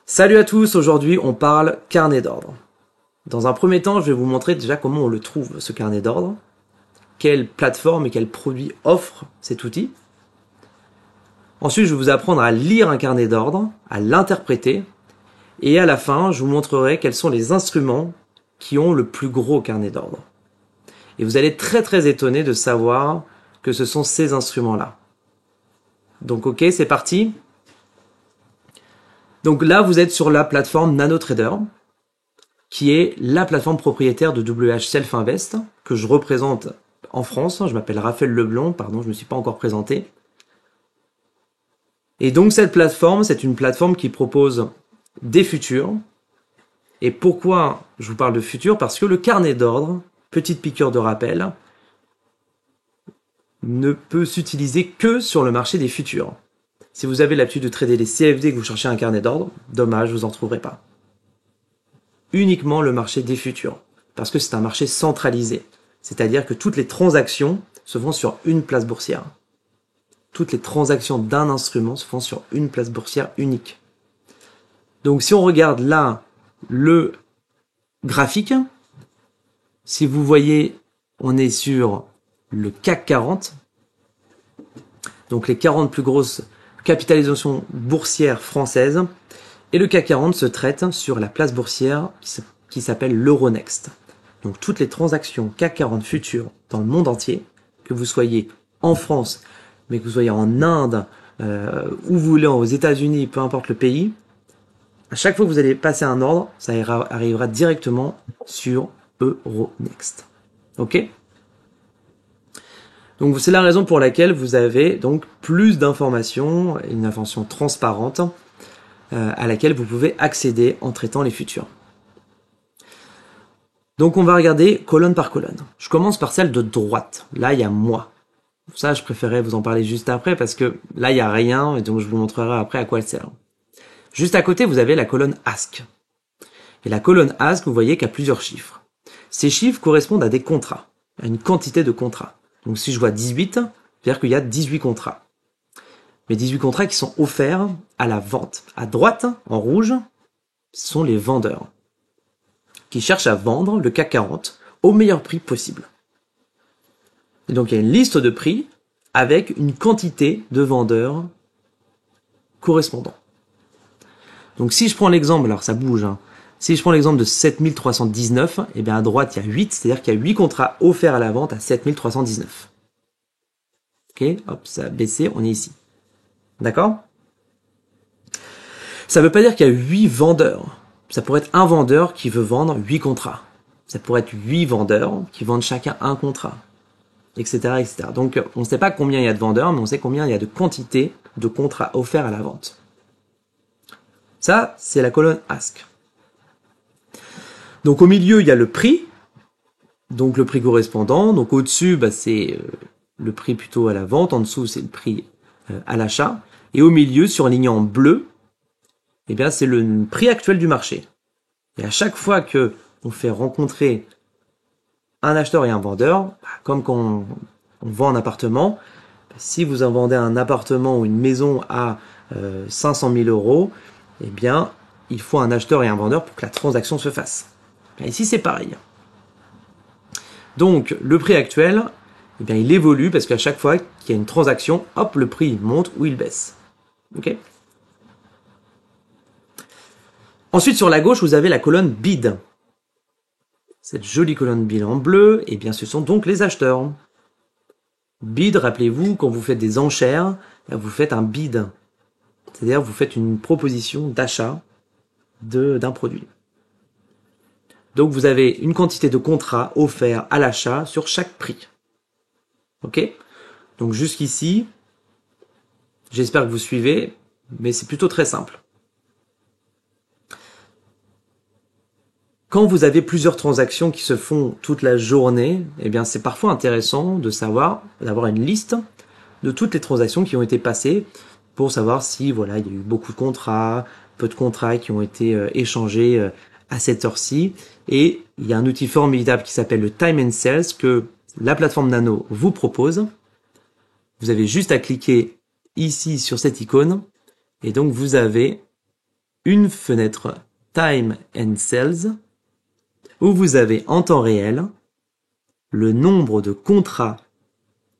Salut à tous, aujourd'hui on parle carnet d'ordre. Dans un premier temps, je vais vous montrer déjà comment on le trouve, ce carnet d'ordre, quelle plateforme et quel produit offre cet outil. Ensuite, je vais vous apprendre à lire un carnet d'ordre, à l'interpréter, et à la fin, je vous montrerai quels sont les instruments qui ont le plus gros carnet d'ordre. Et vous allez être très étonné de savoir que ce sont ces instruments-là. Donc ok, c'est parti. Donc là, vous êtes sur la plateforme NanoTrader, qui est la plateforme propriétaire de WH Self Invest, que je représente en France. Je m'appelle Raphaël Leblond, pardon, je ne me suis pas encore présenté. Et donc cette plateforme, c'est une plateforme qui propose des futurs. Et pourquoi je vous parle de futurs? Parce que le carnet d'ordre, petite piqûre de rappel, ne peut s'utiliser que sur le marché des futurs. Si vous avez l'habitude de trader les CFD et que vous cherchez un carnet d'ordre, dommage, vous n'en trouverez pas. Uniquement le marché des futurs, parce que c'est un marché centralisé. C'est-à-dire que toutes les transactions se font sur une place boursière. Toutes les transactions d'un instrument se font sur une place boursière unique. Donc si on regarde là le graphique, si vous voyez, on est sur le CAC 40, donc les 40 plus grosses capitalisations boursières françaises, et le CAC 40 se traite sur la place boursière qui s'appelle l'Euronext. Donc toutes les transactions CAC 40 futures dans le monde entier, que vous soyez en France, mais que vous soyez en Inde, où vous voulez, aux États-Unis, peu importe le pays, à chaque fois que vous allez passer un ordre, ça arrivera directement sur Euronext. Ok? Donc c'est la raison pour laquelle vous avez donc plus d'informations, une information transparente à laquelle vous pouvez accéder en traitant les futurs. Donc on va regarder colonne par colonne. Je commence par celle de droite. Là il y a moi. Ça je préférais vous en parler juste après parce que là il n'y a rien et donc je vous montrerai après à quoi elle sert. Juste à côté vous avez la colonne Ask. Et la colonne Ask vous voyez qu'il y a plusieurs chiffres. Ces chiffres correspondent à des contrats, à une quantité de contrats. Donc si je vois 18, c'est-à-dire qu'il y a 18 contrats. Mais 18 contrats qui sont offerts à la vente. À droite, en rouge, ce sont les vendeurs qui cherchent à vendre le CAC 40 au meilleur prix possible. Et donc il y a une liste de prix avec une quantité de vendeurs correspondants. Donc si je prends l'exemple, alors ça bouge, si je prends l'exemple de 7319, et bien à droite, il y a 8, c'est-à-dire qu'il y a 8 contrats offerts à la vente à 7319. Ok, hop, ça a baissé, on est ici. D'accord? Ça ne veut pas dire qu'il y a 8 vendeurs. Ça pourrait être un vendeur qui veut vendre 8 contrats. Ça pourrait être 8 vendeurs qui vendent chacun un contrat, etc., etc. Donc on ne sait pas combien il y a de vendeurs, mais on sait combien il y a de quantité de contrats offerts à la vente. Ça, c'est la colonne Ask. Donc au milieu, il y a le prix, donc le prix correspondant. Donc au-dessus, c'est le prix plutôt à la vente. En dessous, c'est le prix à l'achat. Et au milieu, surligné en bleu, eh bien c'est le prix actuel du marché. Et à chaque fois que on fait rencontrer un acheteur et un vendeur, comme quand on vend un appartement, si vous en vendez un appartement ou une maison à 500 000 euros, eh bien il faut un acheteur et un vendeur pour que la transaction se fasse. Et ici, c'est pareil. Donc, le prix actuel, eh bien, il évolue parce qu'à chaque fois qu'il y a une transaction, hop, le prix monte ou il baisse. Ok? Ensuite, sur la gauche, vous avez la colonne bid. Cette jolie colonne bid en bleu, eh bien, ce sont donc les acheteurs. Bid, rappelez-vous, quand vous faites des enchères, vous faites un bid. C'est-à-dire, vous faites une proposition d'achat d'un produit. Donc vous avez une quantité de contrats offerts à l'achat sur chaque prix. Ok? Donc jusqu'ici, j'espère que vous suivez, mais c'est plutôt très simple. Quand vous avez plusieurs transactions qui se font toute la journée, eh bien c'est parfois intéressant de savoir, d'avoir une liste de toutes les transactions qui ont été passées pour savoir si voilà, il y a eu beaucoup de contrats, peu de contrats qui ont été échangés à cette heure-ci. Et il y a un outil formidable qui s'appelle le Time and Sales que la plateforme Nano vous propose. Vous avez juste à cliquer ici sur cette icône et donc vous avez une fenêtre Time and Sales où vous avez en temps réel le nombre de contrats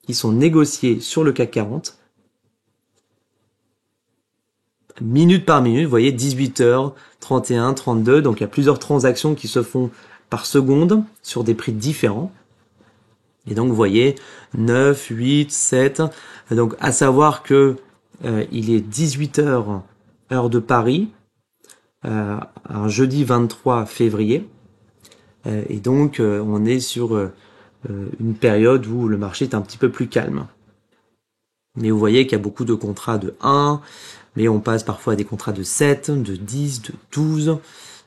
qui sont négociés sur le CAC 40 minute par minute. Vous voyez 18h, 31, 32, donc il y a plusieurs transactions qui se font par seconde sur des prix différents. Et donc vous voyez 9, 8, 7. Donc à savoir que il est 18h heure de Paris, un jeudi 23 février. Et donc on est sur une période où le marché est un petit peu plus calme. Mais vous voyez qu'il y a beaucoup de contrats de 1, mais on passe parfois à des contrats de 7, de 10, de 12,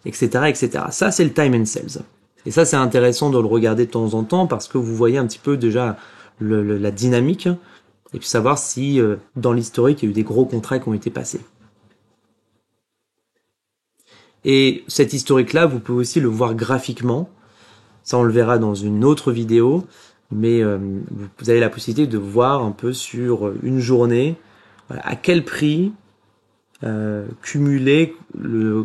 etc., etc. Ça, c'est le time and sales. Et ça, c'est intéressant de le regarder de temps en temps parce que vous voyez un petit peu déjà la dynamique et puis savoir si dans l'historique, il y a eu des gros contrats qui ont été passés. Et cet historique-là, vous pouvez aussi le voir graphiquement. Ça, on le verra dans une autre vidéo, mais vous avez la possibilité de voir un peu sur une journée voilà, à quel prix cumuler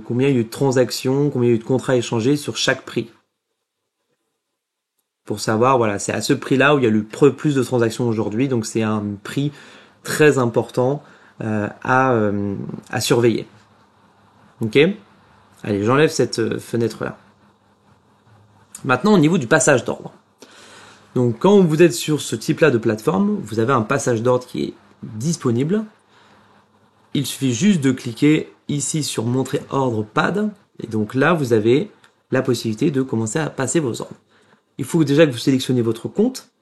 combien il y a eu de transactions, combien il y a eu de contrats échangés sur chaque prix. Pour savoir, voilà, c'est à ce prix-là où il y a le plus de transactions aujourd'hui, donc c'est un prix très important à surveiller. Ok ? Allez, j'enlève cette fenêtre-là. Maintenant, au niveau du passage d'ordre. Donc, quand vous êtes sur ce type-là de plateforme, vous avez un passage d'ordre qui est disponible. Il suffit juste de cliquer ici sur Montrer ordre pad. Et donc là, vous avez la possibilité de commencer à passer vos ordres. Il faut déjà que vous sélectionnez votre compte,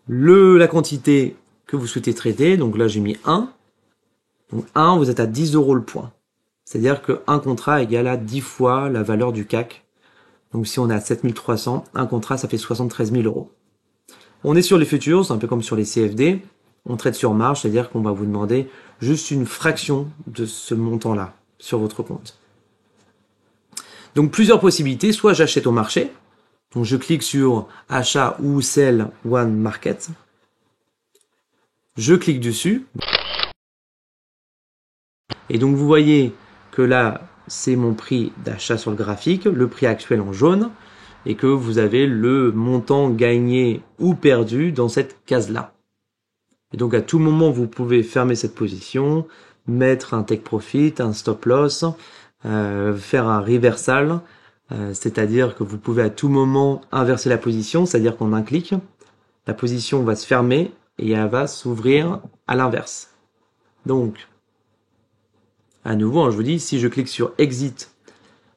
la quantité que vous souhaitez traiter. Donc là, j'ai mis 1. Donc 1, vous êtes à 10 € le point. C'est-à-dire qu'un contrat égale à 10 fois la valeur du CAC. Donc si on est à 7300, un contrat, ça fait 73 000 €. On est sur les futurs, c'est un peu comme sur les CFD. On traite sur marge, c'est-à-dire qu'on va vous demander juste une fraction de ce montant-là sur votre compte. Donc plusieurs possibilités, soit j'achète au marché, donc je clique sur achat ou sell one market, je clique dessus, et donc vous voyez que là c'est mon prix d'achat sur le graphique, le prix actuel en jaune, et que vous avez le montant gagné ou perdu dans cette case-là. Et donc à tout moment vous pouvez fermer cette position, mettre un take profit, un stop loss, faire un reversal, c'est-à-dire que vous pouvez à tout moment inverser la position, c'est-à-dire qu'en un clic, la position va se fermer et elle va s'ouvrir à l'inverse. Donc, à nouveau, hein, je vous dis, si je clique sur Exit,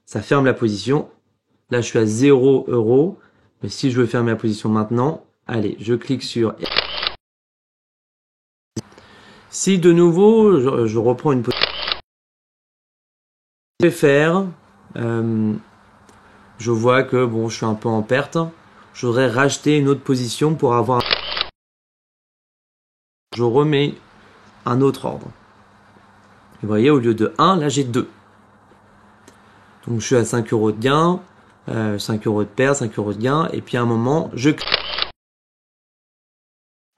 ça ferme la position. Là, je suis à 0 €, mais si je veux fermer la position maintenant, allez, je clique sur... Si de nouveau, je reprends une position, je vais faire... je vois que bon, je suis un peu en perte. J'aurais racheté une autre position pour avoir... Je remets un autre ordre. Vous voyez, au lieu de 1, là j'ai 2. Donc je suis à 5 € de gain, 5 € de perte, 5 € de gain, et puis à un moment, je clique.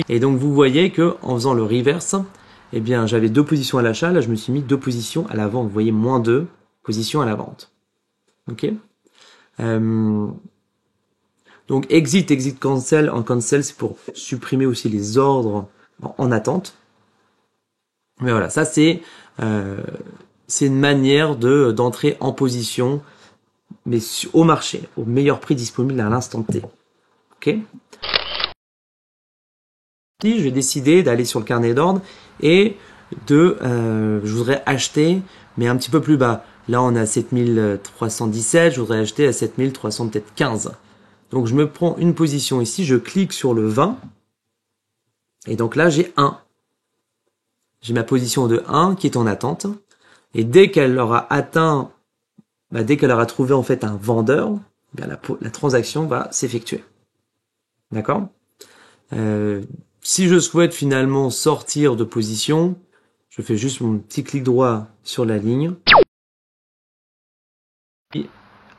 Et donc vous voyez que en faisant le reverse, eh bien j'avais 2 positions à l'achat, là je me suis mis 2 positions à la vente. Vous voyez, moins 2 positions à la vente. Ok. Donc exit, cancel. En cancel, c'est pour supprimer aussi les ordres en attente. Mais voilà, ça c'est une manière d'entrer en position, mais au marché, au meilleur prix disponible à l'instant T. Ok. Je vais décider d'aller sur le carnet d'ordre et je voudrais acheter, mais un petit peu plus bas. Là, on est à 7317, je voudrais acheter à 7315. Donc, je me prends une position ici, je clique sur le 20, et donc là, j'ai 1. J'ai ma position de 1 qui est en attente, et dès qu'elle aura atteint, dès qu'elle aura trouvé en fait un vendeur, bien la transaction va s'effectuer. D'accord ? Si je souhaite finalement sortir de position, je fais juste mon petit clic droit sur la ligne et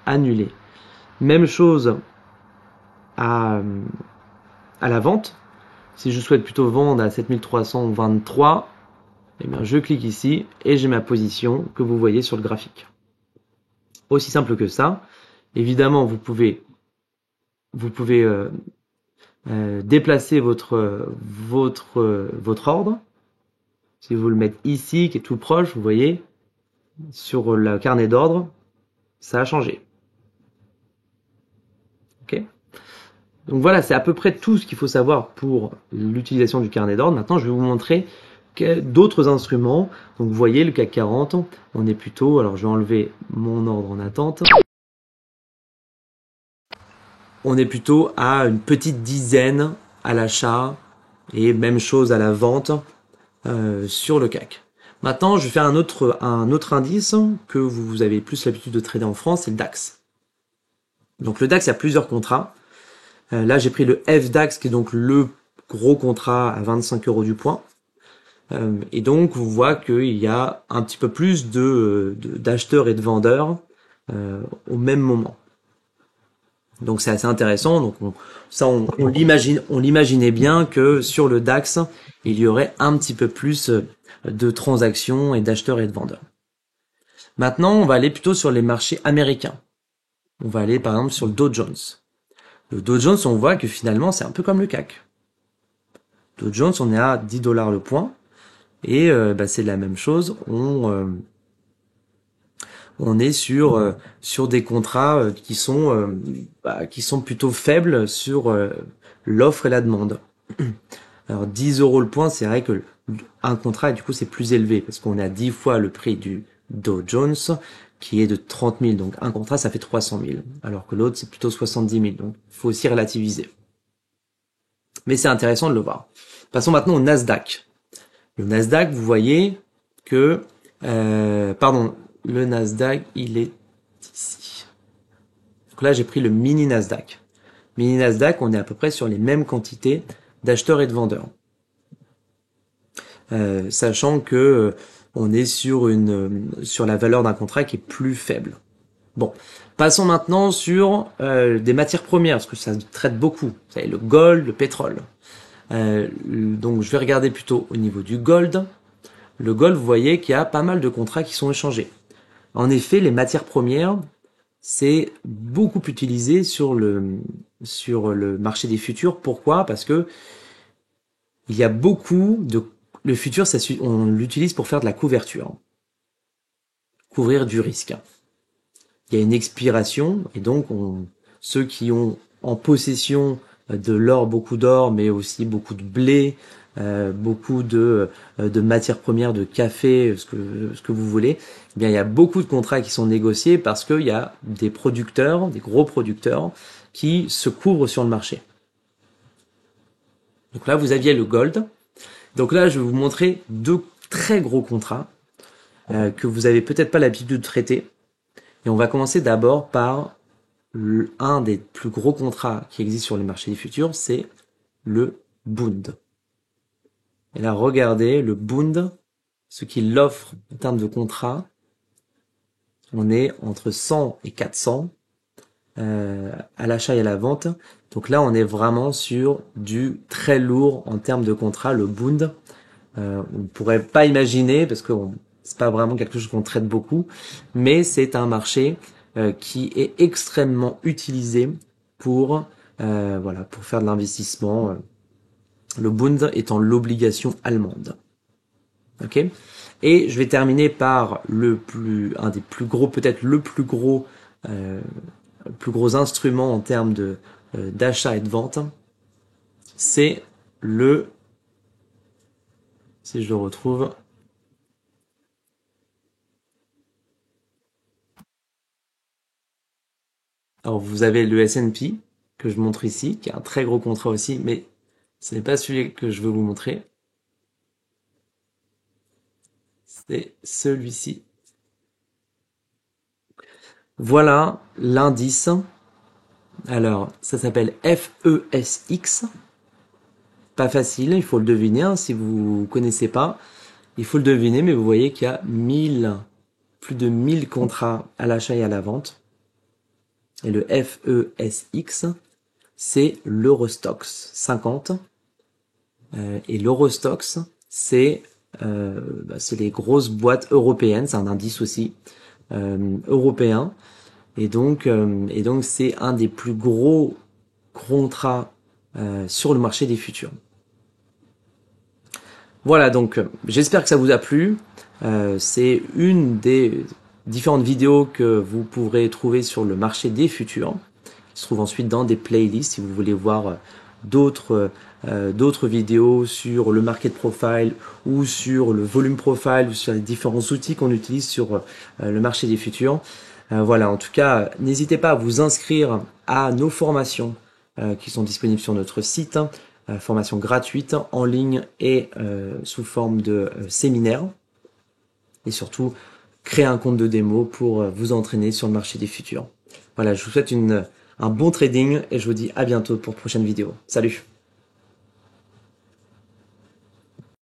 annuler. Même chose à la vente. Si je souhaite plutôt vendre à 7323, Eh bien, je clique ici et j'ai ma position que vous voyez sur le graphique. Aussi simple que ça. Évidemment, vous pouvez déplacer votre ordre. Si vous le mettez ici, qui est tout proche, vous voyez, sur le carnet d'ordre, ça a changé. Ok. Donc voilà, c'est à peu près tout ce qu'il faut savoir pour l'utilisation du carnet d'ordre. Maintenant, je vais vous montrer d'autres instruments. Donc vous voyez, le CAC 40, on est plutôt, alors je vais enlever mon ordre en attente. On est plutôt à une petite dizaine à l'achat et même chose à la vente sur le CAC. Maintenant, je vais faire un autre indice que vous avez plus l'habitude de trader en France, c'est le DAX. Donc le DAX, il y a plusieurs contrats. Là, j'ai pris le FDAX, qui est donc le gros contrat à 25 € du point. Et donc, on voit qu'il y a un petit peu plus d'acheteurs et de vendeurs au même moment. Donc c'est assez intéressant. Donc on l'imaginait bien que sur le DAX, il y aurait un petit peu plus de transactions et d'acheteurs et de vendeurs. Maintenant, on va aller plutôt sur les marchés américains. On va aller par exemple sur le Dow Jones. Le Dow Jones, on voit que finalement, c'est un peu comme le CAC. Dow Jones, on est à 10 $ le point. Et c'est la même chose. On est sur des contrats qui sont plutôt faibles sur l'offre et la demande. Alors 10 € le point, c'est vrai que un contrat, du coup, c'est plus élevé parce qu'on est à 10 fois le prix du Dow Jones, qui est de 30 000. Donc un contrat, ça fait 300 000, alors que l'autre, c'est plutôt 70 000. Donc il faut aussi relativiser. Mais c'est intéressant de le voir. Passons maintenant au Nasdaq. Le Nasdaq, vous voyez que... le Nasdaq, il est ici. Donc là, j'ai pris le mini Nasdaq. Mini Nasdaq, on est à peu près sur les mêmes quantités d'acheteurs et de vendeurs. Sachant que on est sur la valeur d'un contrat qui est plus faible. Bon, passons maintenant sur des matières premières, parce que ça traite beaucoup. Vous savez, le gold, le pétrole. Donc je vais regarder plutôt au niveau du gold. Le gold, vous voyez qu'il y a pas mal de contrats qui sont échangés. En effet, les matières premières, c'est beaucoup utilisé sur le marché des futurs. Pourquoi? Parce que il y a beaucoup de... Le futur, on l'utilise pour faire de la couverture. Couvrir du risque. Il y a une expiration, et donc ceux qui ont en possession de l'or, beaucoup d'or, mais aussi beaucoup de blé, beaucoup de matières premières, de café, ce que vous voulez, eh bien il y a beaucoup de contrats qui sont négociés parce qu'il y a des producteurs, des gros producteurs, qui se couvrent sur le marché. Donc là, vous aviez le gold. Donc là, je vais vous montrer deux très gros contrats que vous avez peut-être pas l'habitude de traiter. Et on va commencer d'abord par un des plus gros contrats qui existe sur les marchés des futurs, c'est le Bund. Et là, regardez, le Bund, ce qu'il offre en termes de contrat, on est entre 100 et 400 à l'achat et à la vente. Donc là, on est vraiment sur du très lourd en termes de contrat, le Bund. On ne pourrait pas imaginer, parce que c'est pas vraiment quelque chose qu'on traite beaucoup, mais c'est un marché qui est extrêmement utilisé pour faire de l'investissement. Le Bund étant l'obligation allemande. Ok. Et je vais terminer par un des plus gros, peut-être le plus gros instrument en termes d'achat et de vente. C'est si je le retrouve. Alors vous avez le S&P que je montre ici, qui est un très gros contrat aussi, mais ce n'est pas celui que je veux vous montrer. C'est celui-ci. Voilà l'indice. Alors, ça s'appelle FESX. Pas facile, il faut le deviner. Hein, si vous connaissez pas, il faut le deviner, mais vous voyez qu'il y a plus de 1000 contrats à l'achat et à la vente. Et le FESX, c'est l'Eurostoxx 50. Et l'Eurostoxx, c'est c'est les grosses boîtes européennes, c'est un indice aussi européen. Et donc c'est un des plus gros contrats sur le marché des futurs. Voilà, donc j'espère que ça vous a plu. C'est une des différentes vidéos que vous pourrez trouver sur le marché des futurs. Il se trouve ensuite dans des playlists si vous voulez voir d'autres vidéos sur le market profile ou sur le volume profile ou sur les différents outils qu'on utilise sur le marché des futurs. Voilà, en tout cas, n'hésitez pas à vous inscrire à nos formations qui sont disponibles sur notre site, formations gratuites en ligne et sous forme de séminaire. Et surtout, créer un compte de démo pour vous entraîner sur le marché des futurs. Voilà, je vous souhaite un bon trading et je vous dis à bientôt pour de prochaines vidéos. Salut!